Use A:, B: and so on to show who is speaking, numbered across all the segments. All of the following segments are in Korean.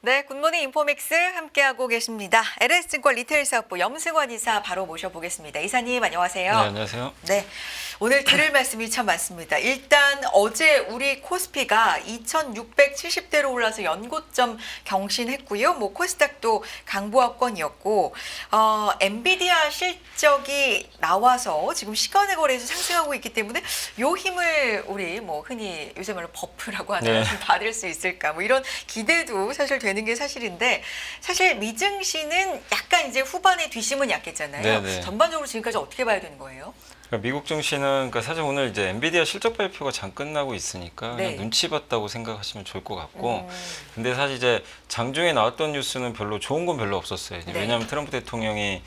A: 네, 굿모닝 인포맥스 함께하고 계십니다. LS증권 리테일사업부 염승원 이사 바로 모셔보겠습니다. 이사님 안녕하세요.
B: 네, 안녕하세요.
A: 네, 오늘 들을 말씀이 참 많습니다. 일단 어제 우리 코스피가 2,670대로 올라서 연고점 경신했고요. 뭐 코스닥도 강보합권이었고 엔비디아 실적이 나와서 지금 시간의 거래에서 상승하고 있기 때문에 요 힘을 우리 뭐 흔히 요새 말로 버프라고 하나요?
B: 네.
A: 좀 받을 수 있을까? 뭐 이런 기대도 사실 되는 게 사실인데 사실 미증시는 약간 이제 후반에 뒷심은 약했잖아요.
B: 네네.
A: 전반적으로 지금까지 어떻게 봐야 되는 거예요?
B: 그러니까 미국 증시는 그러니까 사실 오늘 이제 엔비디아 실적 발표가 장 끝나고 있으니까
A: 네.
B: 그냥 눈치 봤다고 생각하시면 좋을 것 같고,
A: 음.
B: 근데 사실 이제 장중에 나왔던 뉴스는 별로 좋은 건 별로 없었어요. 이제
A: 네.
B: 왜냐하면 트럼프 대통령이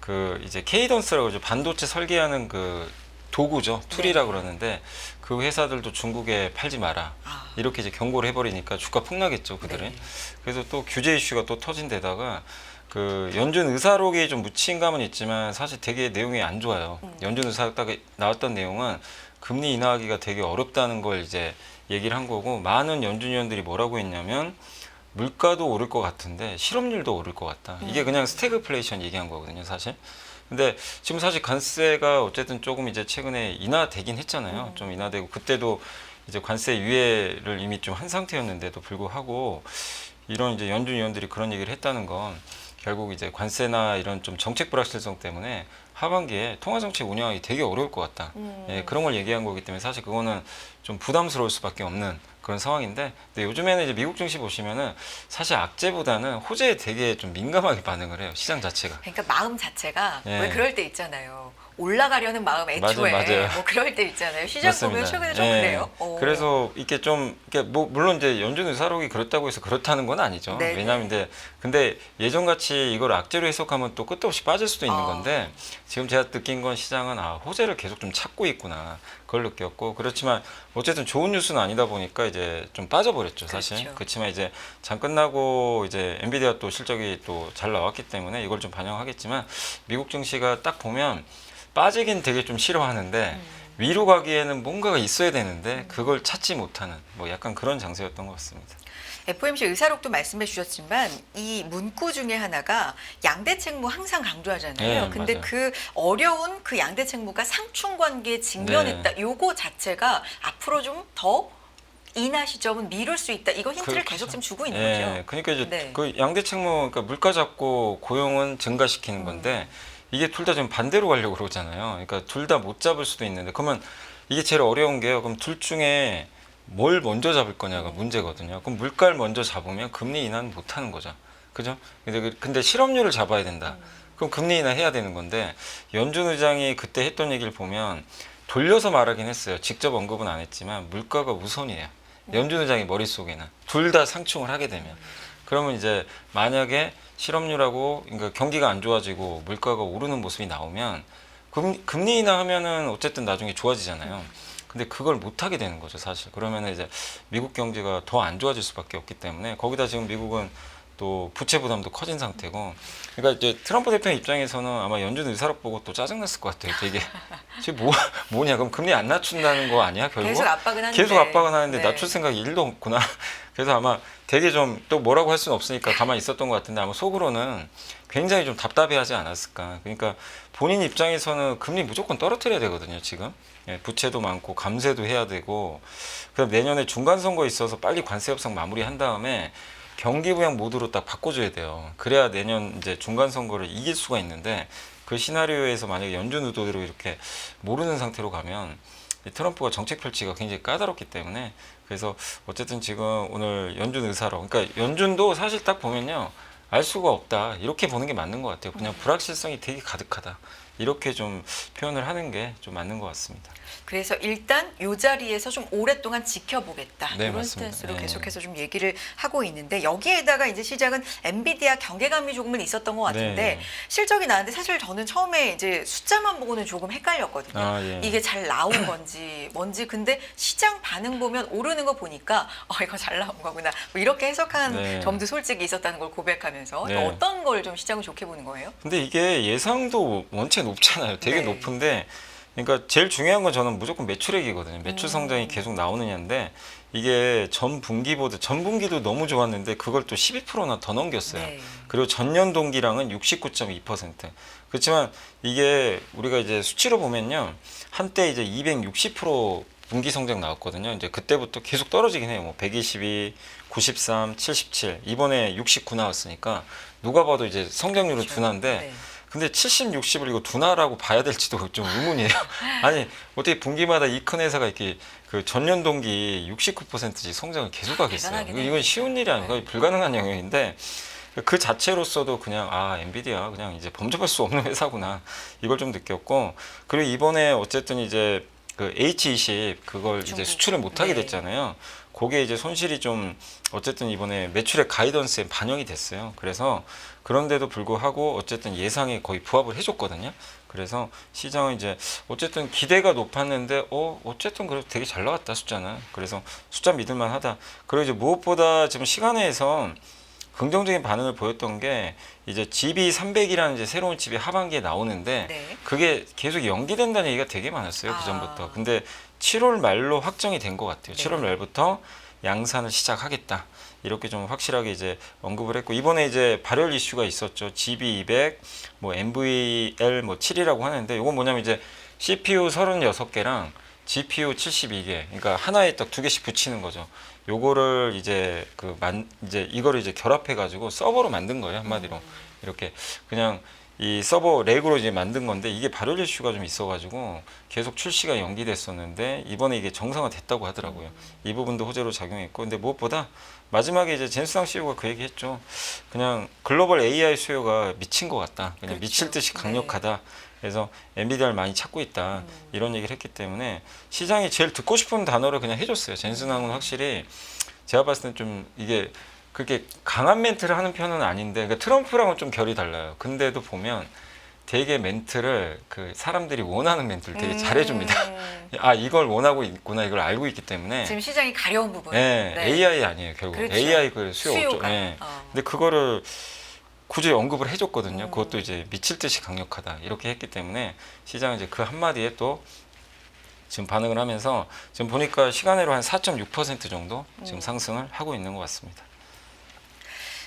B: 그 이제 케이던스라고 이제 반도체 설계하는 그 도구죠, 툴이라고 그러는데 그 회사들도 중국에 팔지 마라
A: 아.
B: 이렇게 이제 경고를 해버리니까 주가 폭락했죠, 그들은.
A: 네.
B: 그래서 또 규제 이슈가 또 터진 데다가 그 연준 의사록이 좀 묻힌 감은 있지만 사실 되게 내용이 안 좋아요. 연준 의사록 딱 나왔던 내용은 금리 인하하기가 되게 어렵다는 걸 이제 얘기를 한 거고, 많은 연준 위원들이 뭐라고 했냐면 물가도 오를 것 같은데 실업률도 오를 것 같다. 이게 그냥 스태그플레이션 얘기한 거거든요, 사실. 근데 지금 사실 관세가 어쨌든 조금 이제 최근에 인하되긴 했잖아요. 좀 인하되고 그때도 이제 관세 유예를 이미 좀 한 상태였는데도 불구하고 이런 이제 연준 위원들이 그런 얘기를 했다는 건 결국 이제 관세나 이런 좀 정책 불확실성 때문에 하반기에 통화 정책 운영하기 되게 어려울 것 같다. 예, 그런 걸 얘기한 거기 때문에 사실 그거는 좀 부담스러울 수밖에 없는 그런 상황인데, 근데 요즘에는 이제 미국 증시 보시면은 사실 악재보다는 호재에 되게 좀 민감하게 반응을 해요, 시장 자체가.
A: 그러니까 마음 자체가
B: 예.
A: 왜 그럴 때 있잖아요. 올라가려는 마음 애초에
B: 맞아요.
A: 뭐 그럴 때 있잖아요. 시장 보면
B: 맞습니다.
A: 최근에 좀
B: 예.
A: 그래요.
B: 그래서 이게 좀 이게 뭐 물론 이제 연준 의사록이 그렇다고 해서 그렇다는 건 아니죠.
A: 네네.
B: 왜냐하면 이제 근데 예전 같이 이걸 악재로 해석하면 또 끝도 없이 빠질 수도 있는 건데, 지금 제가 느낀 건 시장은 호재를 계속 좀 찾고 있구나, 그걸 느꼈고, 그렇지만 어쨌든 좋은 뉴스는 아니다 보니까 이제 좀 빠져버렸죠, 사실.
A: 그렇죠.
B: 그렇지만 이제 장 끝나고 이제 엔비디아 또 실적이 또 잘 나왔기 때문에 이걸 좀 반영하겠지만, 미국 증시가 딱 보면 빠지긴 되게 좀 싫어하는데 위로 가기에는 뭔가가 있어야 되는데 그걸 찾지 못하는 뭐 약간 그런 장세였던 것 같습니다.
A: FOMC 의사록도 말씀해 주셨지만 이 문구 중에 하나가 양대 책무 항상 강조하잖아요.
B: 네,
A: 근데
B: 맞아요.
A: 그 어려운 그 양대 책무가 상충 관계에 직면했다. 요거 자체가 앞으로 좀 더 인하 시점은 미룰 수 있다. 이거 힌트를
B: 그렇죠.
A: 계속 지금 주고 있는
B: 예,
A: 거죠.
B: 그러니까 이제
A: 네.
B: 그 양대 책무, 그러니까 물가 잡고 고용은 증가시키는 건데 이게 둘 다 지금 반대로 가려고 그러잖아요. 그러니까 둘 다 못 잡을 수도 있는데, 그러면 이게 제일 어려운 게요. 그럼 둘 중에 뭘 먼저 잡을 거냐가 문제거든요. 그럼 물가를 먼저 잡으면 금리 인하는 못 하는 거죠. 그죠? 근데 실업률을 잡아야 된다. 그럼 금리 인하 해야 되는 건데, 연준 의장이 그때 했던 얘기를 보면 돌려서 말하긴 했어요. 직접 언급은 안 했지만 물가가 우선이에요. 연준 의장의 머릿속에는 둘 다 상충을 하게 되면, 그러면 이제 만약에 실업률하고 그러니까 경기가 안 좋아지고 물가가 오르는 모습이 나오면 금리 인하하면은 어쨌든 나중에 좋아지잖아요. 근데 그걸 못 하게 되는 거죠, 사실. 그러면은 이제 미국 경제가 더 안 좋아질 수밖에 없기 때문에, 거기다 지금 미국은 또 부채 부담도 커진 상태고, 그러니까 이제 트럼프 대통령 입장에서는 아마 연준 의사록 보고 또 짜증났을 것 같아요. 되게 지금 뭐냐, 그럼 금리 안 낮춘다는 거 아니야, 결국?
A: 계속 압박은 하는데.
B: 계속 압박은 하는데
A: 네.
B: 낮출 생각이 1도 없구나. 그래서 아마 되게 좀 또 뭐라고 할 수는 없으니까 가만히 있었던 것 같은데, 아마 속으로는 굉장히 좀 답답해하지 않았을까. 그러니까 본인 입장에서는 금리 무조건 떨어뜨려야 되거든요, 지금. 예, 부채도 많고 감세도 해야 되고, 그럼 내년에 중간 선거 있어서 빨리 관세 협상 마무리한 다음에 경기 부양 모드로 딱 바꿔줘야 돼요. 그래야 내년 이제 중간 선거를 이길 수가 있는데, 그 시나리오에서 만약에 연준 의도대로 이렇게 모르는 상태로 가면 트럼프가 정책 펼치기가 굉장히 까다롭기 때문에, 그래서 어쨌든 지금 오늘 연준 의사록, 그러니까 연준도 사실 딱 보면요, 알 수가 없다 이렇게 보는 게 맞는 것 같아요. 그냥 불확실성이 되게 가득하다 이렇게 좀 표현을 하는 게 좀 맞는 것 같습니다.
A: 그래서 일단 이 자리에서 좀 오랫동안 지켜보겠다.
B: 네,
A: 이런
B: 맞습니다.
A: 스탠스로
B: 네.
A: 계속해서 좀 얘기를 하고 있는데, 여기에다가 이제 시작은 엔비디아 경계감이 조금은 있었던 것 같은데
B: 네.
A: 실적이 나는데 사실 저는 처음에 이제 숫자만 보고는 조금 헷갈렸거든요.
B: 아, 예.
A: 이게 잘 나온 건지 뭔지. 근데 시장 반응 보면 오르는 거 보니까 이거 잘 나온 거구나. 뭐 이렇게 해석한
B: 네.
A: 점도 솔직히 있었다는 걸 고백하면서
B: 네.
A: 어떤 걸 좀 시장을 좋게 보는 거예요?
B: 근데 이게 예상도 원체 높잖아요. 되게
A: 네.
B: 높은데, 그러니까 제일 중요한 건 저는 무조건 매출액이거든요. 매출 성장이 계속 나오느냐인데 이게 전분기도 너무 좋았는데 그걸 또 12%나 더 넘겼어요.
A: 네.
B: 그리고 전년 동기랑은 69.2%. 그렇지만 이게 우리가 이제 수치로 보면요. 한때 이제 260% 분기 성장 나왔거든요. 이제 그때부터 계속 떨어지긴 해요. 뭐 122, 93, 77. 이번에 69 나왔으니까 누가 봐도 이제 성장률은
A: 그렇죠.
B: 둔한데
A: 네.
B: 근데 70, 60을 이거 둔화라고 봐야 될지도 좀 의문이에요. 아니 어떻게 분기마다 이 큰 회사가 이렇게 그 전년 동기 69%씩 성장을 계속 하겠어요.
A: 대단하긴 해요,
B: 이건
A: 진짜.
B: 쉬운 일이 아니고
A: 네.
B: 불가능한 영역인데 그 자체로서도 그냥 엔비디아 그냥 이제 범접할 수 없는 회사구나 이걸 좀 느꼈고 그리고 이번에 어쨌든 이제 그 H20 그걸 이제
A: 중국.
B: 수출을 못하게
A: 네.
B: 됐잖아요. 그게 이제 손실이 좀 어쨌든 이번에 매출의 가이던스에 반영이 됐어요. 그래서 그런데도 불구하고 어쨌든 예상에 거의 부합을 해줬거든요. 그래서 시장은 이제 어쨌든 기대가 높았는데 어쨌든 그래도 되게 잘 나왔다 숫자는. 그래서 숫자 믿을만하다. 그리고 이제 무엇보다 지금 시간에서 긍정적인 반응을 보였던 게 이제 GB300이라는 이제 새로운 칩이 하반기에 나오는데
A: 네.
B: 그게 계속 연기된다는 얘기가 되게 많았어요. 그 전부터. 근데 7월 말로 확정이 된 것 같아요.
A: 네.
B: 7월 말부터 양산을 시작하겠다. 이렇게 좀 확실하게 이제 언급을 했고 이번에 이제 발열 이슈가 있었죠. GB200, 뭐 NVL 뭐 7이라고 하는데 이건 뭐냐면 이제 CPU 36개랑 GPU 72개. 그러니까 하나에 딱 두 개씩 붙이는 거죠. 요거를 이제 이제 이거를 이제 결합해 가지고 서버로 만든 거예요. 한마디로. 이렇게 그냥 이 서버 렉으로 이제 만든 건데 이게 발열 이슈가 좀 있어가지고 계속 출시가 연기됐었는데 이번에 이게 정상화 됐다고 하더라고요. 이 부분도 호재로 작용했고 근데 무엇보다 마지막에 이제 젠스당 CEO가 그 얘기했죠. 그냥 글로벌 AI 수요가 미친 것 같다. 그냥
A: 그렇죠.
B: 미칠 듯이
A: 네.
B: 강력하다. 그래서 엔비디아를 많이 찾고 있다. 이런 얘기를 했기 때문에 시장이 제일 듣고 싶은 단어를 그냥 해줬어요. 젠스당은 확실히 제가 봤을 땐 좀 이게 그렇게 강한 멘트를 하는 편은 아닌데 그러니까 트럼프랑은 좀 결이 달라요. 근데도 보면 되게 멘트를 그 사람들이 원하는 멘트를 되게 잘해줍니다. 이걸 원하고 있구나 이걸 알고 있기 때문에
A: 지금 시장이 가려운 부분.
B: 네, AI 아니에요 결국.
A: 그렇죠.
B: AI 그 수요 없죠.
A: 수요가.
B: 네. 근데 그거를 굳이 언급을 해줬거든요. 그것도 이제 미칠 듯이 강력하다 이렇게 했기 때문에 시장은 이제 그 한마디에 또 지금 반응을 하면서 지금 보니까 시간으로 한 4.6% 정도 지금 상승을 하고 있는 것 같습니다.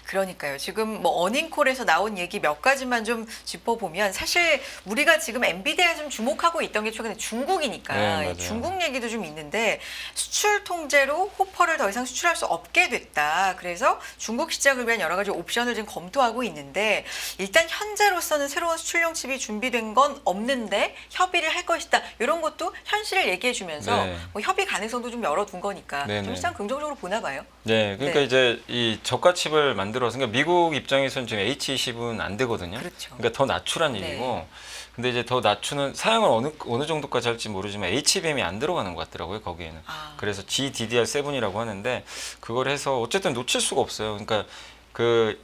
A: 그러니까요. 지금 뭐 어닝콜에서 나온 얘기 몇 가지만 좀 짚어보면 사실 우리가 지금 엔비디아에 좀 주목하고 있던 게 최근에 중국이니까
B: 네, 맞아요.
A: 중국 얘기도 좀 있는데 수출 통제로 호퍼를 더 이상 수출할 수 없게 됐다. 그래서 중국 시장을 위한 여러 가지 옵션을 지금 검토하고 있는데 일단 현재로서는 새로운 수출용 칩이 준비된 건 없는데 협의를 할 것이다. 이런 것도 현실을 얘기해 주면서
B: 네.
A: 뭐 협의 가능성도 좀 열어둔 거니까
B: 네,
A: 좀
B: 네.
A: 시장 긍정적으로 보나 봐요.
B: 네, 그러니까
A: 네.
B: 이제 이 저가 칩을 만들어서 그러니까 미국 입장에서는 지금 H20은 안 되거든요.
A: 그렇죠.
B: 그러니까 더 낮추란
A: 네.
B: 얘기고, 근데 이제 더 낮추는 사양을 어느 정도까지 할지 모르지만 HBM이 안 들어가는 것 같더라고요 거기에는. 그래서 GDDR7이라고 하는데 그걸 해서 어쨌든 놓칠 수가 없어요. 그러니까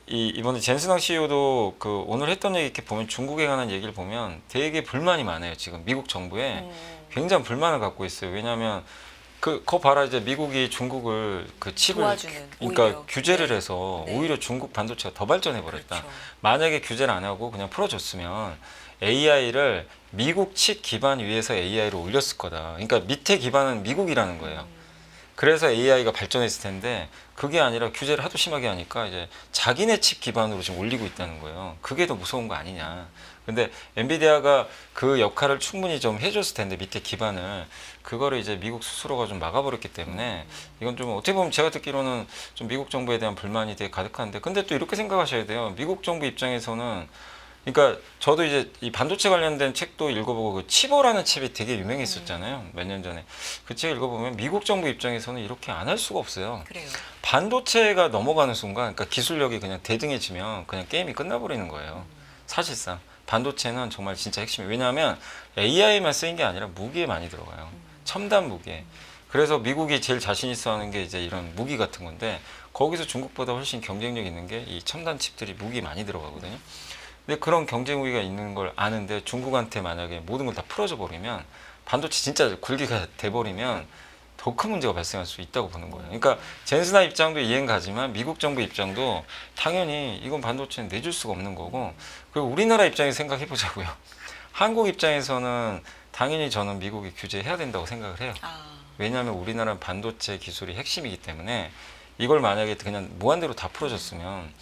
B: 이번에 젠스당 CEO도 그 오늘 했던 얘기 이렇게 보면 중국에 관한 얘기를 보면 되게 불만이 많아요 지금 미국 정부에 굉장히 불만을 갖고 있어요. 왜냐하면 거 봐라 이제 미국이 중국을 그 칩을
A: 도와주는,
B: 그러니까
A: 오히려.
B: 규제를
A: 네.
B: 해서
A: 네.
B: 오히려 중국 반도체가 더 발전해 버렸다.
A: 그렇죠.
B: 만약에 규제를 안 하고 그냥 풀어줬으면 AI를 미국 칩 기반 위에서 AI를 올렸을 거다. 그러니까 밑에 기반은 미국이라는 거예요. 그래서 AI가 발전했을 텐데 그게 아니라 규제를 하도 심하게 하니까 이제 자기네 칩 기반으로 지금 올리고 있다는 거예요. 그게 더 무서운 거 아니냐. 근데 엔비디아가 그 역할을 충분히 좀 해줬을 텐데 밑에 기반을 그거를 이제 미국 스스로가 좀 막아버렸기 때문에 이건 좀 어떻게 보면 제가 듣기로는 좀 미국 정부에 대한 불만이 되게 가득한데 근데 또 이렇게 생각하셔야 돼요. 미국 정부 입장에서는 그러니까 저도 이제 이 반도체 관련된 책도 읽어보고 그 치보라는 칩이 되게 유명했었잖아요. 몇 년 전에. 그 책 읽어보면 미국 정부 입장에서는 이렇게 안 할 수가 없어요.
A: 그래요.
B: 반도체가 넘어가는 순간 그러니까 기술력이 그냥 대등해지면 그냥 게임이 끝나버리는 거예요. 사실상. 반도체는 정말 진짜 핵심이에요. 왜냐하면 AI만 쓰인 게 아니라 무기에 많이 들어가요. 첨단 무기에. 그래서 미국이 제일 자신 있어 하는 게 이제 이런 무기 같은 건데 거기서 중국보다 훨씬 경쟁력 있는 게 이 첨단 칩들이 무기 많이 들어가거든요. 근데 그런 경쟁 우위가 있는 걸 아는데 중국한테 만약에 모든 걸 다 풀어져 버리면 반도체 진짜 굴기가 돼버리면 더 큰 문제가 발생할 수 있다고 보는 거예요. 그러니까 젠스나 입장도 이해는 가지만 미국 정부 입장도 당연히 이건 반도체는 내줄 수가 없는 거고 그리고 우리나라 입장에서 생각해 보자고요. 한국 입장에서는 당연히 저는 미국이 규제해야 된다고 생각을 해요. 왜냐하면 우리나라는 반도체 기술이 핵심이기 때문에 이걸 만약에 그냥 무한대로 다 풀어줬으면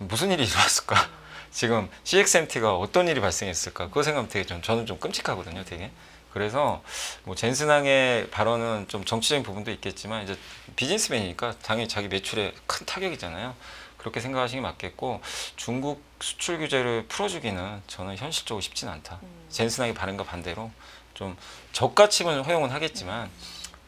B: 무슨 일이 일어났을까? 지금 CXMT가 어떤 일이 발생했을까? 그거 생각하면 되게 저는 좀 끔찍하거든요, 되게. 그래서 뭐 젠슨항의 발언은 좀 정치적인 부분도 있겠지만 이제 비즈니스맨이니까 당연히 자기 매출에 큰 타격이잖아요. 그렇게 생각하시는 게 맞겠고 중국 수출 규제를 풀어주기는 저는 현실적으로 쉽진 않다. 젠슨항의 발언과 반대로 좀 저가 칩은 허용은 하겠지만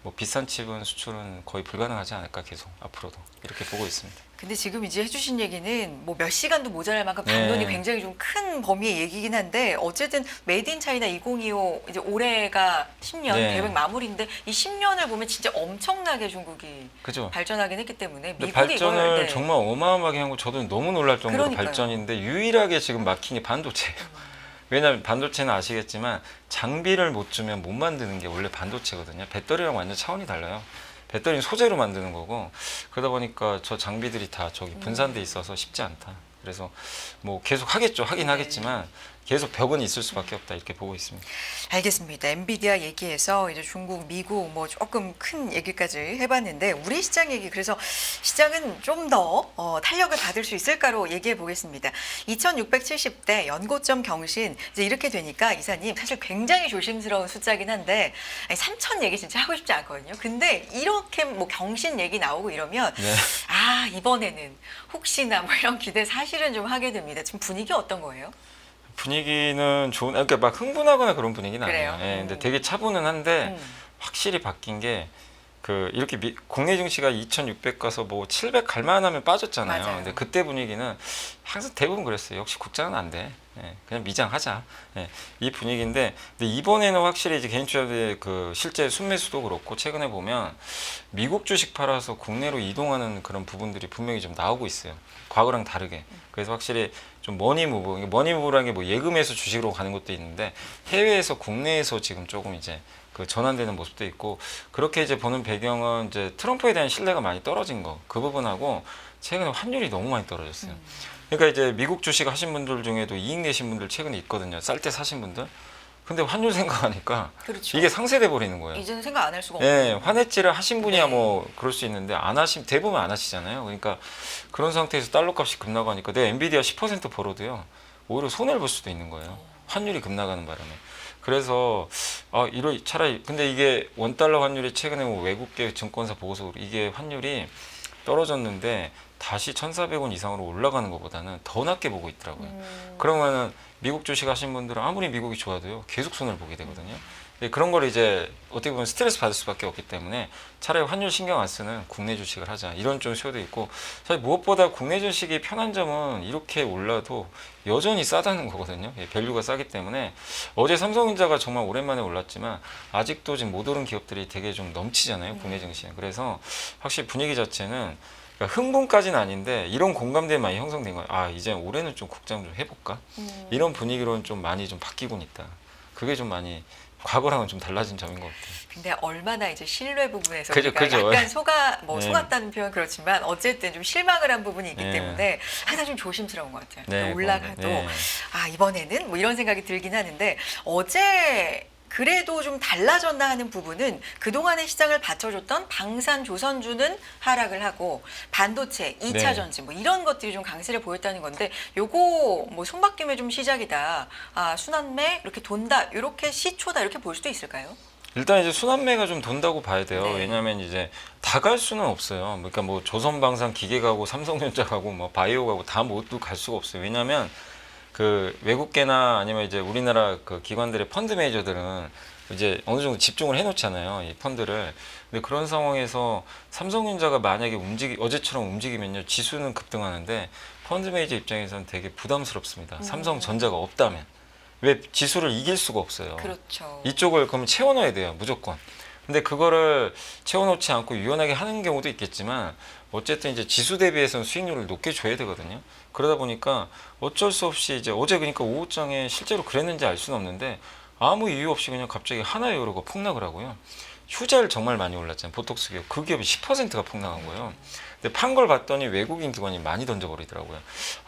B: 뭐 비싼 칩은 수출은 거의 불가능하지 않을까 계속 앞으로도 이렇게 보고 있습니다.
A: 근데 지금 이제 해주신 얘기는 뭐 몇 시간도 모자랄 만큼 담론이
B: 네.
A: 굉장히 좀 큰 범위의 얘기긴 한데 어쨌든 메이드 인 차이나 2025 이제 올해가 10년
B: 네.
A: 계획 마무리인데 이 10년을 보면 진짜 엄청나게 중국이
B: 그죠?
A: 발전하긴 했기 때문에
B: 근데
A: 미국이
B: 발전을
A: 이걸, 네.
B: 정말 어마어마하게 한 거 저도 너무 놀랄 정도로
A: 그러니까요.
B: 발전인데 유일하게 지금 막힌 게 반도체예요. 왜냐하면 반도체는 아시겠지만 장비를 못 주면 못 만드는 게 원래 반도체거든요. 배터리랑 완전 차원이 달라요. 배터리는 소재로 만드는 거고 그러다 보니까 저 장비들이 다 저기 분산돼 있어서 쉽지 않다. 그래서 뭐 계속 하겠죠. 하긴
A: 네.
B: 하겠지만 계속 벽은 있을 수밖에 없다 이렇게 보고 있습니다.
A: 알겠습니다. 엔비디아 얘기해서 이제 중국, 미국 뭐 조금 큰 얘기까지 해봤는데 우리 시장 얘기 그래서 시장은 좀 더 탄력을 받을 수 있을까로 얘기해 보겠습니다. 2670대 연고점 경신 이제 이렇게 되니까 이사님 사실 굉장히 조심스러운 숫자긴 한데 3000 얘기 진짜 하고 싶지 않거든요. 근데 이렇게 뭐 경신 얘기 나오고 이러면
B: 네.
A: 아 이번에는 혹시나 뭐 이런 기대 사실은 좀 하게 됩니다. 지금 분위기 어떤 거예요?
B: 분위기는 좋은, 그러니까 막 흥분하거나 그런 분위기는
A: 그래요?
B: 아니에요. 예, 근데 되게 차분한데 확실히 바뀐 게 그 이렇게 국내 증시가 2,600 가서 뭐 700 갈 만하면 빠졌잖아요.
A: 맞아요.
B: 근데 그때 분위기는 항상 대부분 그랬어요. 역시 국장은 안 돼. 예, 그냥 미장하자. 예, 이 분위기인데 근데 이번에는 확실히 이제 개인 투자자의 그 실제 순매수도 그렇고 최근에 보면 미국 주식 팔아서 국내로 이동하는 그런 부분들이 분명히 좀 나오고 있어요. 과거랑 다르게. 그래서 확실히 좀 머니무브라는 게 뭐 예금에서 주식으로 가는 것도 있는데 해외에서 국내에서 지금 조금 이제 그 전환되는 모습도 있고 그렇게 이제 보는 배경은 이제 트럼프에 대한 신뢰가 많이 떨어진 거 그 부분하고 최근에 환율이 너무 많이 떨어졌어요. 그러니까 이제 미국 주식 하신 분들 중에도 이익 내신 분들 최근에 있거든요. 쌀 때 사신 분들. 근데 환율 생각하니까
A: 그렇죠.
B: 이게 상쇄돼 버리는 거예요.
A: 이제는 생각 안 할 수가 없고.
B: 예, 환해지를 하신 분이야
A: 네.
B: 뭐 그럴 수 있는데 안 하시면 대부분 안 하시잖아요. 그러니까 그런 상태에서 달러 값이 급나가니까 내 엔비디아 10% 벌어도요. 오히려 손해를 볼 수도 있는 거예요. 환율이 급나가는 바람에. 그래서 차라리 근데 이게 원달러 환율이 최근에 뭐 외국계 증권사 보고서 이게 환율이 떨어졌는데 다시 1,400원 이상으로 올라가는 것보다는 더 낮게 보고 있더라고요. 그러면은 미국 주식 하신 분들은 아무리 미국이 좋아도요 계속 손해를 보게 되거든요. 그런 걸 이제 어떻게 보면 스트레스 받을 수밖에 없기 때문에 차라리 환율 신경 안 쓰는 국내 주식을 하자 이런 좀 쇼도 있고 사실 무엇보다 국내 주식이 편한 점은 이렇게 올라도 여전히 싸다는 거거든요. 밸류가 싸기 때문에 어제 삼성전자가 정말 오랜만에 올랐지만 아직도 지금 못 오른 기업들이 되게 좀 넘치잖아요. 국내 증시는. 그래서 확실히 분위기 자체는 그러니까 흥분까지는 아닌데 이런 공감대가 많이 형성된 거예요. 아 이제 올해는 좀 국장 좀 해볼까? 이런 분위기로는 좀 많이 좀 바뀌곤 있다. 그게 좀 많이 과거랑은 좀 달라진 점인 것 같아요.
A: 근데 얼마나 이제 신뢰 부분에서
B: 그죠,
A: 우리가
B: 그죠.
A: 약간
B: 네.
A: 속았다는 표현 그렇지만 어쨌든 좀 실망을 한 부분이 있기
B: 네.
A: 때문에 항상 좀 조심스러운 것 같아요.
B: 네,
A: 올라가도
B: 네.
A: 아 이번에는 뭐 이런 생각이 들긴 하는데 어제 그래도 좀 달라졌나 하는 부분은 그동안의 시장을 받쳐줬던 방산 조선주는 하락을 하고 반도체, 2차
B: 네.
A: 전지 뭐 이런 것들이 좀 강세를 보였다는 건데 요거 뭐 손바뀜의 좀 시작이다. 아 순환매 이렇게 돈다. 이렇게 시초다. 이렇게 볼 수도 있을까요?
B: 일단 이제 순환매가 좀 돈다고 봐야 돼요.
A: 네.
B: 왜냐하면 이제 다 갈 수는 없어요. 그러니까 뭐 조선방산 기계 가고 삼성전자 가고 뭐 바이오 가고 다 모두 갈 수가 없어요. 왜냐하면 그 외국계나 아니면 이제 우리나라 그 기관들의 펀드 매니저들은 이제 어느 정도 집중을 해놓잖아요. 이 펀드를. 근데 그런 상황에서 삼성전자가 만약에 어제처럼 움직이면요. 지수는 급등하는데 펀드 매니저 입장에서는 되게 부담스럽습니다. 삼성전자가 없다면. 왜 지수를 이길 수가 없어요.
A: 그렇죠.
B: 이쪽을 그러면 채워넣어야 돼요. 무조건. 근데 그거를 채워놓지 않고 유연하게 하는 경우도 있겠지만 어쨌든 이제 지수 대비해서는 수익률을 높게 줘야 되거든요. 그러다 보니까 어쩔 수 없이 이제 어제 그러니까 오후장에 실제로 그랬는지 알 수는 없는데 아무 이유 없이 그냥 갑자기 하나요로가 폭락을 하고요. 휴자를 정말 많이 올랐잖아요. 보톡스 기업. 그 기업이 10%가 폭락한 거예요. 근데 판 걸 봤더니 외국인 기관이 많이 던져버리더라고요.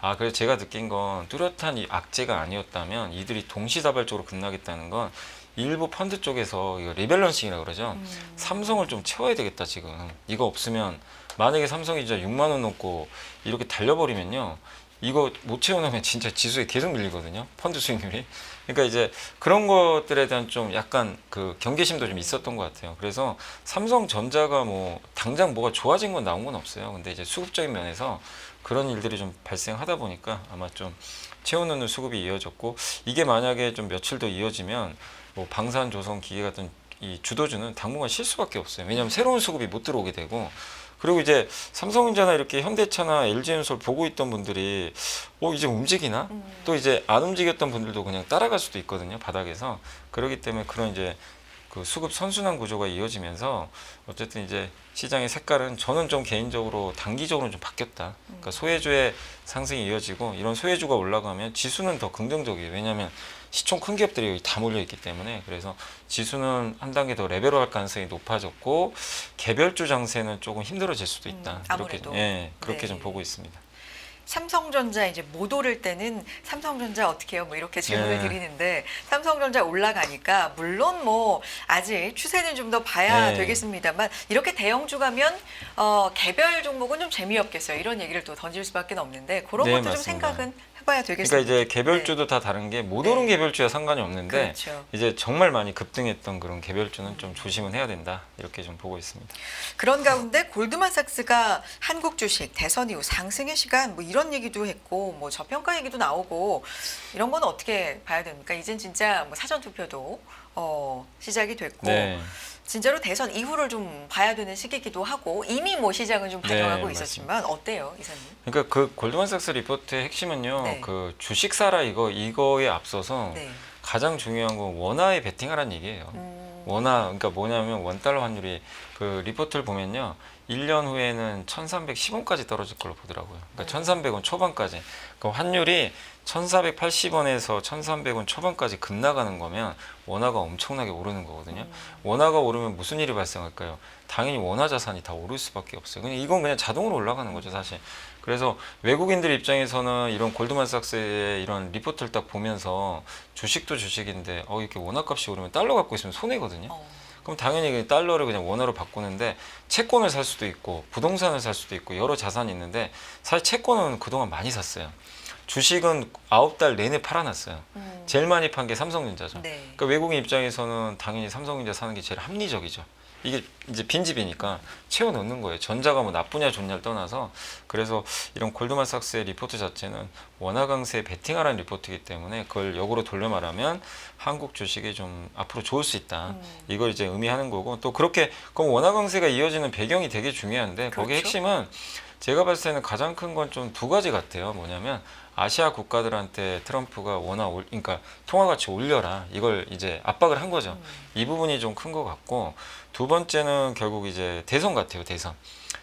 B: 아, 그래서 제가 느낀 건 뚜렷한 이 악재가 아니었다면 이들이 동시다발적으로 급락했다는 건 일부 펀드 쪽에서 이거 리밸런싱이라고 그러죠. 삼성을 좀 채워야 되겠다 지금. 이거 없으면 만약에 삼성이 진짜 6만 원 넘고 이렇게 달려버리면요. 이거 못 채워놓으면 진짜 지수에 계속 밀리거든요. 펀드 수익률이. 그러니까 이제 그런 것들에 대한 좀 약간 그 경계심도 좀 있었던 것 같아요. 그래서 삼성전자가 뭐 당장 뭐가 좋아진 건 나온 건 없어요. 근데 이제 수급적인 면에서 그런 일들이 좀 발생하다 보니까 아마 좀 채워놓는 수급이 이어졌고, 이게 만약에 좀 며칠 더 이어지면 뭐 방산, 조선, 기계 같은 이 주도주는 당분간 쉴 수밖에 없어요. 왜냐하면 새로운 수급이 못 들어오게 되고, 그리고 이제 삼성전자나 이렇게 현대차나 LG엔솔 보고 있던 분들이 이제 움직이나? 또 이제 안 움직였던 분들도 그냥 따라갈 수도 있거든요, 바닥에서. 그렇기 때문에 그런 이제 그 수급 선순환 구조가 이어지면서 어쨌든 이제 시장의 색깔은 저는 좀 개인적으로 단기적으로 좀 바뀌었다. 그러니까 소외주의 상승이 이어지고, 이런 소외주가 올라가면 지수는 더 긍정적이에요. 왜냐하면 시총 큰 기업들이 여기 다 몰려 있기 때문에. 그래서 지수는 한 단계 더 레벨업할 가능성이 높아졌고, 개별주 장세는 조금 힘들어질 수도 있다.
A: 아무래도.
B: 그렇게
A: 네.
B: 좀 보고 있습니다.
A: 삼성전자 이제 못 오를 때는 삼성전자 어떻게 해요? 뭐 이렇게 질문을
B: 네.
A: 드리는데, 삼성전자 올라가니까 물론 뭐 아직 추세는 좀 더 봐야
B: 네.
A: 되겠습니다만, 이렇게 대형주 가면 개별 종목은 좀 재미없겠어요. 이런 얘기를 또 던질 수밖에 없는데, 그런
B: 네,
A: 것도 좀
B: 맞습니다.
A: 생각은 해봐야 되겠습니다.
B: 그러니까 이제 개별주도 다 다른 게 못 오른 개별주와 상관이 없는데,
A: 그렇죠.
B: 이제 정말 많이 급등했던 그런 개별주는 좀 조심은 해야 된다. 이렇게 좀 보고 있습니다.
A: 그런 가운데 골드만삭스가 한국 주식 대선 이후 상승의 시간 뭐 이런 얘기도 했고, 뭐 저평가 얘기도 나오고, 이런 건 어떻게 봐야 됩니까? 이젠 진짜 뭐 사전 투표도 시작이 됐고,
B: 네.
A: 진짜로 대선 이후를 좀 봐야 되는 시기이기도 하고, 이미 뭐 시장은 좀 반영하고
B: 네,
A: 있었지만 어때요, 이사님?
B: 그러니까 그 골드만삭스 리포트의 핵심은요,
A: 네.
B: 그 주식 사라 이거에 앞서서
A: 네.
B: 가장 중요한 건 원화에 베팅하라는 얘기예요. 원화, 그러니까 뭐냐면 원달러 환율이 그 리포트를 보면요, 1년 후에는 1,310원까지 떨어질 걸로 보더라고요. 그러니까 1,300원 초반까지. 그 환율이 1,480원에서 1,300원 초반까지 급나가는 거면 원화가 엄청나게 오르는 거거든요. 원화가 오르면 무슨 일이 발생할까요? 당연히 원화 자산이 다 오를 수밖에 없어요. 그냥 이건 그냥 자동으로 올라가는 거죠, 사실. 그래서 외국인들 입장에서는 이런 골드만삭스의 이런 리포트를 딱 보면서 주식도 주식인데 이렇게 원화 값이 오르면 달러 갖고 있으면 손해거든요. 그럼 당연히 달러를 그냥 원화로 바꾸는데, 채권을 살 수도 있고 부동산을 살 수도 있고 여러 자산이 있는데, 사실 채권은 그동안 많이 샀어요. 주식은 9달 내내 팔아놨어요. 제일 많이 판 게 삼성전자죠.
A: 네.
B: 그러니까 외국인 입장에서는 당연히 삼성전자 사는 게 제일 합리적이죠. 이게 이제 빈집이니까 채워 넣는 거예요. 전자가 뭐 나쁘냐 좋냐를 떠나서. 그래서 이런 골드만삭스의 리포트 자체는 원화 강세에 베팅하라는 리포트이기 때문에, 그걸 역으로 돌려 말하면 한국 주식이 좀 앞으로 좋을 수 있다. 이걸 이제 의미하는 거고, 또 그렇게 그럼 원화 강세가 이어지는 배경이 되게 중요한데, 거기
A: 그렇죠.
B: 핵심은 제가 봤을 때는 가장 큰 건 좀 두 가지 같아요. 뭐냐면 아시아 국가들한테 트럼프가 그러니까 통화 가치 올려라, 이걸 이제 압박을 한 거죠. 이 부분이 좀 큰 것 같고, 두 번째는 결국 이제 대선 같아요.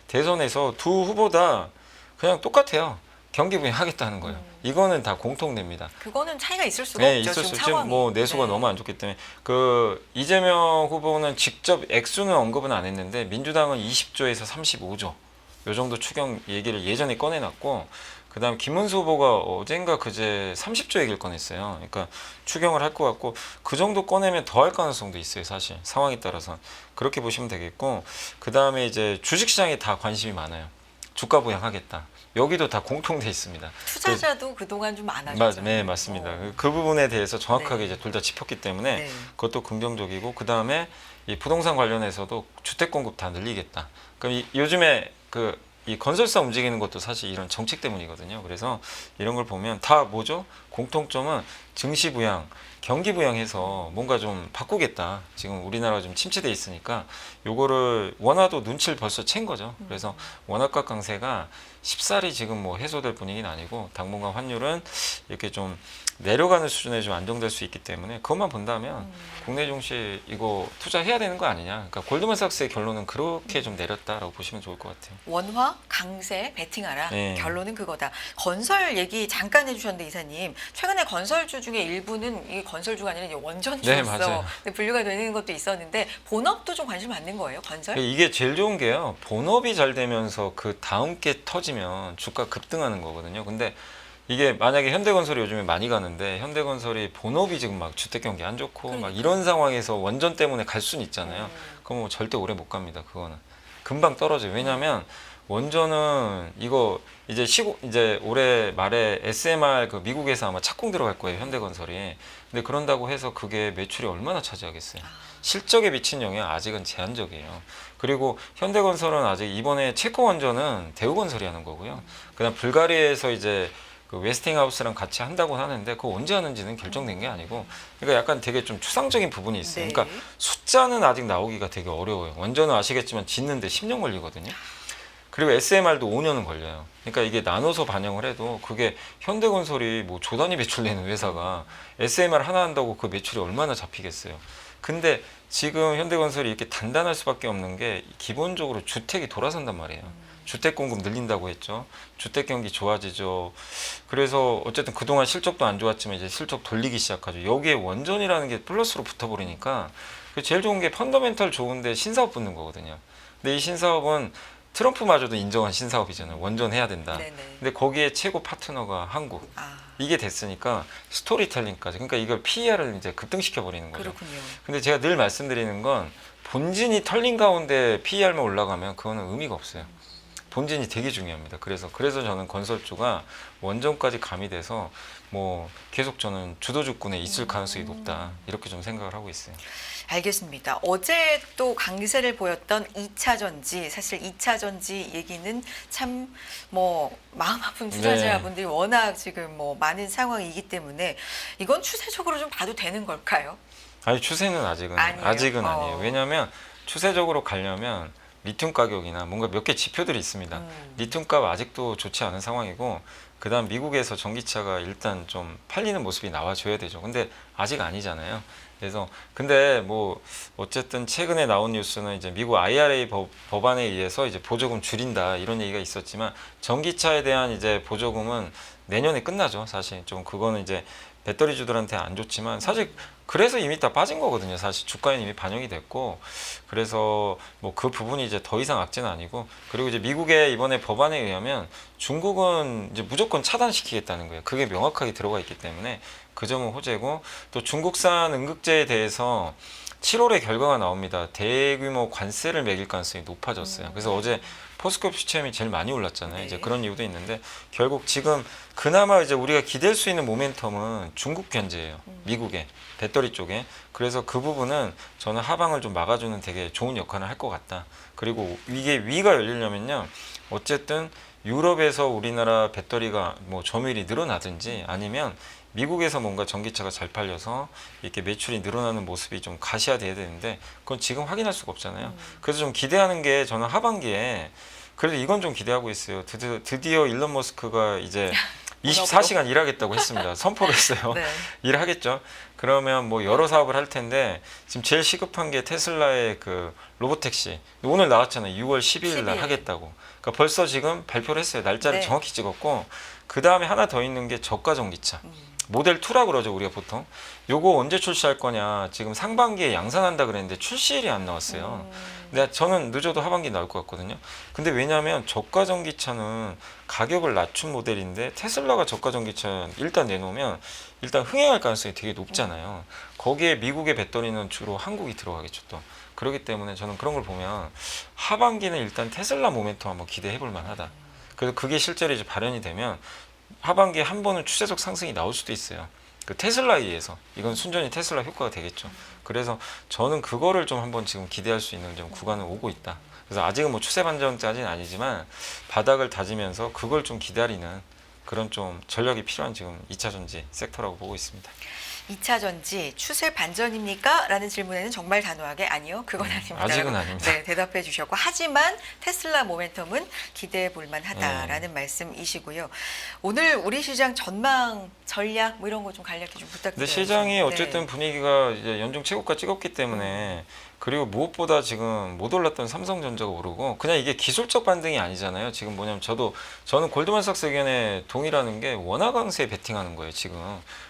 B: 대선에서 두 후보 다 그냥 똑같아요. 경기 부양하겠다는 거예요. 이거는 다 공통됩니다.
A: 그거는 차이가 있을 수가
B: 네,
A: 없죠.
B: 있었어요.
A: 지금
B: 지금
A: 상황이.
B: 뭐 내수가
A: 네.
B: 너무 안 좋기 때문에. 그 이재명 후보는 직접 액수는 언급은 안 했는데, 민주당은 20조에서 35조 요 정도 추경 얘기를 예전에 꺼내놨고, 그다음 김문수 후보가 어젠가 그제 30조 얘기를 꺼냈어요. 그러니까 추경을 할 것 같고, 그 정도 꺼내면 더 할 가능성도 있어요, 사실 상황에 따라서. 그렇게 보시면 되겠고, 그다음에 이제 주식시장에 다 관심이 많아요. 주가 부양하겠다. 여기도 다 공통돼 있습니다.
A: 투자자도 그동안 좀 많아졌죠.
B: 네, 맞습니다. 그 부분에 대해서 정확하게
A: 네.
B: 이제 둘 다 짚었기 때문에
A: 네.
B: 그것도 긍정적이고, 그 다음에 이 부동산 관련해서도 주택 공급 다 늘리겠다. 그럼 요즘에 이 건설사 움직이는 것도 사실 이런 정책 때문이거든요. 그래서 이런 걸 보면 다 뭐죠? 공통점은 증시 부양, 경기 부양해서 뭔가 좀 바꾸겠다. 지금 우리나라가 좀 침체돼 있으니까 요거를 원화도 눈치를 벌써 챈 거죠. 그래서 원화가 강세가 쉽사리 지금 뭐 해소될 분위기는 아니고, 당분간 환율은 이렇게 좀 내려가는 수준에 좀 안정될 수 있기 때문에, 그것만 본다면 국내 증시 이거 투자해야 되는 거 아니냐. 그러니까 골드만삭스의 결론은 그렇게 좀 내렸다라고 보시면 좋을 것 같아요.
A: 원화 강세 베팅하라.
B: 네.
A: 결론은 그거다. 건설 얘기 잠깐 해주셨는데, 이사님, 최근에 건설주 중에 일부는 이게 건설주가 아니라 이제
B: 네,
A: 원전주로서
B: 맞아요.
A: 분류가 되는 것도 있었는데, 본업도 좀 관심 받는 거예요, 건설?
B: 이게 제일 좋은 게요, 본업이 잘 되면서 그 다음 게 터지면 주가 급등하는 거거든요. 근데 이게 만약에 현대건설이 요즘에 많이 가는데 현대건설이 본업이 지금 막 주택 경기 안 좋고 막 이런 상황에서 원전 때문에 갈 수는 있잖아요. 그럼 뭐 절대 오래 못 갑니다. 그거는 금방 떨어져요. 왜냐하면 원전은 이거 이제 올해 말에 SMR 그 미국에서 아마 착공 들어갈 거예요. 현대건설이. 근데 그런다고 해서 그게 매출이 얼마나 차지하겠어요. 실적에 미친 영향 아직은 제한적이에요. 그리고 현대건설은 아직 이번에 체코 원전은 대우건설이 하는 거고요. 그다음 불가리아에서 이제 그 웨스팅하우스랑 같이 한다고 하는데 그거 언제 하는지는 결정된 게 아니고 그러니까 약간 되게 좀 추상적인 부분이 있어요.
A: 네.
B: 그러니까 숫자는 아직 나오기가 되게 어려워요. 원전은 아시겠지만 짓는데 10년 걸리거든요. 그리고 SMR도 5년은 걸려요. 그러니까 이게 나눠서 반영을 해도 그게 현대건설이 뭐 조 단위 매출내는 회사가 SMR 하나 한다고 그 매출이 얼마나 잡히겠어요. 근데 지금 현대건설이 이렇게 단단할 수밖에 없는 게 기본적으로 주택이 돌아선단 말이에요. 주택 공급 늘린다고 했죠. 주택 경기 좋아지죠. 그래서 어쨌든 그동안 실적도 안 좋았지만 이제 실적 돌리기 시작하죠. 여기에 원전이라는 게 플러스로 붙어버리니까 제일 좋은 게 펀더멘털 좋은데 신사업 붙는 거거든요. 근데 이 신사업은 트럼프마저도 인정한 신사업이잖아요. 원전 해야 된다.
A: 네네.
B: 근데 거기에 최고 파트너가 한국.
A: 아,
B: 이게 됐으니까 스토리텔링까지. 그러니까 이걸 PER을 이제 급등시켜 버리는 거죠.
A: 그렇군요.
B: 근데 제가 늘 말씀드리는 건 본진이 털린 가운데 PER만 올라가면 그거는 의미가 없어요. 본진이 되게 중요합니다. 그래서 저는 건설주가 원전까지 가미돼서 뭐 계속 저는 주도주권에 있을 가능성이 높다. 이렇게 좀 생각을 하고 있어요.
A: 알겠습니다. 어제 또 강세를 보였던 2차 전지, 사실 2차 전지 얘기는 참 뭐 마음 아픈 투자자분들이 워낙 지금 뭐 많은 상황이기 때문에 이건 추세적으로 좀 봐도 되는 걸까요?
B: 아니 추세는 아직은
A: 아니에요?
B: 아니에요. 왜냐하면 추세적으로 가려면 리튬 가격이나 뭔가 몇 개 지표들이 있습니다. 리튬 값 아직도 좋지 않은 상황이고 그다음 미국에서 전기차가 일단 좀 팔리는 모습이 나와줘야 되죠. 근데 아직 아니잖아요. 그래서 근데 뭐 어쨌든 최근에 나온 뉴스는 이제 미국 IRA 법안에 의해서 이제 보조금 줄인다 이런 얘기가 있었지만 전기차에 대한 이제 보조금은 내년에 끝나죠. 사실 좀 그거는 이제 배터리주들한테 안 좋지만 사실 그래서 이미 다 빠진 거거든요. 사실 주가에 이미 반영이 됐고 그래서 뭐 그 부분이 이제 더 이상 악재는 아니고 그리고 이제 미국의 이번에 법안에 의하면 중국은 이제 무조건 차단시키겠다는 거예요. 그게 명확하게 들어가 있기 때문에 그 점은 호재고 또 중국산 응급제에 대해서 7월에 결과가 나옵니다. 대규모 관세를 매길 가능성이 높아졌어요. 그래서 어제 포스코 퓨처엠이 제일 많이 올랐잖아요.
A: 네.
B: 이제 그런 이유도 있는데 결국 지금 그나마 이제 우리가 기댈 수 있는 모멘텀은 중국 견제예요. 미국의 배터리 쪽에. 그래서 그 부분은 저는 하방을 좀 막아주는 되게 좋은 역할을 할 것 같다. 그리고 이게 위가 열리려면요. 어쨌든 유럽에서 우리나라 배터리가 뭐 점유율이 늘어나든지 아니면 미국에서 뭔가 전기차가 잘 팔려서 이렇게 매출이 늘어나는 모습이 좀 가시화돼야 되는데 그건 지금 확인할 수가 없잖아요. 그래서 좀 기대하는 게 저는 하반기에 그래도 이건 좀 기대하고 있어요. 드디어 일론 머스크가 이제 24시간 일하겠다고 했습니다. 선포를 했어요.
A: 네.
B: 일하겠죠. 그러면 뭐 여러 사업을 할 텐데 지금 제일 시급한 게 테슬라의 그 로보택시. 오늘 나왔잖아요. 6월 12일 날
A: 12일.
B: 하겠다고. 그러니까 벌써 지금 발표를 했어요. 날짜를
A: 네.
B: 정확히 찍었고 그 다음에 하나 더 있는 게 저가 전기차. 모델 2라 그러죠 우리가 보통. 요거 언제 출시할 거냐. 지금 상반기에 양산한다 그랬는데 출시일이 안 나왔어요. 근데 저는 늦어도 하반기 나올 것 같거든요. 근데 왜냐하면 저가 전기차는 가격을 낮춘 모델인데 테슬라가 저가 전기차 일단 내놓으면 일단 흥행할 가능성이 되게 높잖아요. 거기에 미국의 배터리는 주로 한국이 들어가겠죠 또. 그렇기 때문에 저는 그런 걸 보면 하반기는 일단 테슬라 모멘텀 한번 기대해 볼 만하다. 그래서 그게 실제로 이제 발현이 되면 하반기에 한 번은 추세적 상승이 나올 수도 있어요. 그 테슬라에 의해서 이건 순전히 테슬라 효과가 되겠죠. 그래서 저는 그거를 좀 한번 지금 기대할 수 있는 좀 구간은 오고 있다. 그래서 아직은 뭐 추세 반전까지는 아니지만 바닥을 다지면서 그걸 좀 기다리는 그런 좀 전략이 필요한 지금 2차 전지 섹터라고 보고 있습니다.
A: 2차 전지 추세 반전입니까? 라는 질문에는 정말 단호하게 아니요. 그건 아닙니다.
B: 아직은 아닙니다.
A: 네, 대답해 주셨고 하지만 테슬라 모멘텀은 기대해 볼 만하다라는 말씀이시고요. 오늘 우리 시장 전망, 전략 뭐 이런 거 좀 간략히 좀 부탁드려요.
B: 근데 시장이 어쨌든 분위기가 이제 연중 최고가 찍었기 때문에 그리고 무엇보다 지금 못 올랐던 삼성전자가 오르고 그냥 이게 기술적 반등이 아니잖아요. 지금 뭐냐면 저는 골드만삭스 의견에 동의라는 게 원화 강세에 베팅하는 거예요, 지금.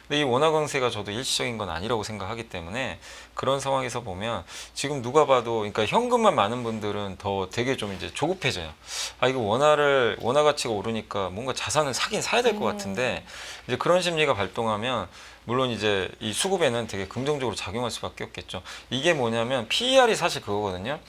B: 근데 이 원화 강세가 저도 일시적인 건 아니라고 생각하기 때문에 그런 상황에서 보면 지금 누가 봐도 그러니까 현금만 많은 분들은 더 되게 좀 이제 조급해져요. 아, 이거 원화 가치가 오르니까 뭔가 자산을 사긴 사야 될 것 같은데 이제 그런 심리가 발동하면 물론 이제 이 수급에는 되게 긍정적으로 작용할 수밖에 없겠죠. 이게 뭐냐면 PER이 사실 그거거든요.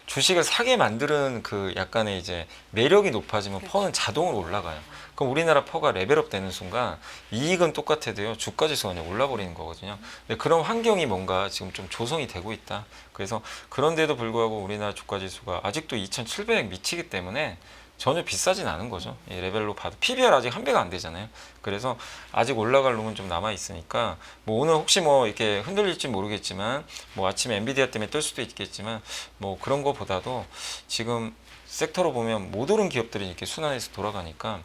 B: 주식을 사게 만드는 그 약간의 이제 매력이 높아지면 퍼는 자동으로 올라가요. 그럼 우리나라 퍼가 레벨업 되는 순간 이익은 똑같아도요. 주가 지수가 그냥 올라버리는 거거든요. 근데 그런 환경이 뭔가 지금 좀 조성이 되고 있다. 그래서 그런데도 불구하고 우리나라 주가 지수가 아직도 2,700 미치기 때문에 전혀 비싸진 않은 거죠. 이 레벨로 봐도 PBR 아직 한 배가 안 되잖아요. 그래서 아직 올라갈 룸은 좀 남아 있으니까 뭐 오늘 혹시 뭐 이렇게 흔들릴지 모르겠지만 뭐 아침에 엔비디아 때문에 뜰 수도 있겠지만 뭐 그런 거보다도 지금 섹터로 보면 못 오른 기업들이 이렇게 순환해서 돌아가니까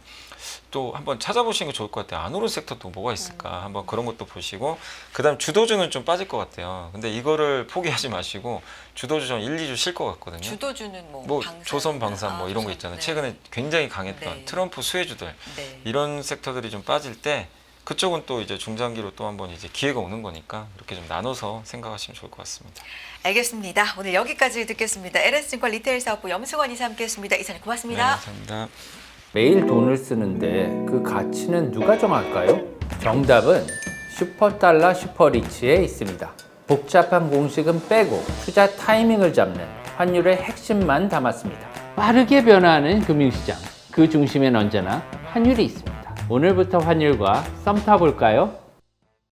B: 또 한번 찾아보시는 게 좋을 것 같아요. 안 오른 섹터도 뭐가 있을까 한번 그런 것도 보시고 그다음 주도주는 좀 빠질 것 같아요. 근데 이거를 포기하지 마시고 주도주 좀 1, 2주 쉴 것 같거든요.
A: 주도주는
B: 뭐
A: 방산.
B: 조선 방산 뭐 이런 거 있잖아요.
A: 네.
B: 최근에 굉장히 강했던
A: 네.
B: 트럼프 수혜주들
A: 네.
B: 이런 섹터들이 좀 빠질 때 그쪽은 또 이제 중장기로 또 한번 이제 기회가 오는 거니까 이렇게 좀 나눠서 생각하시면 좋을 것 같습니다.
A: 알겠습니다. 오늘 여기까지 듣겠습니다. LS증권 리테일 사업부 염승원 이사 함께했습니다. 이사님
B: 네,
A: 고맙습니다.
B: 감사합니다.
C: 매일 돈을 쓰는데 그 가치는 누가 정할까요? 정답은 슈퍼달러 슈퍼리치에 있습니다. 복잡한 공식은 빼고 투자 타이밍을 잡는 환율의 핵심만 담았습니다.
D: 빠르게 변화하는 금융시장, 그 중심엔 언제나 환율이 있습니다. 오늘부터 환율과 썸 타볼까요?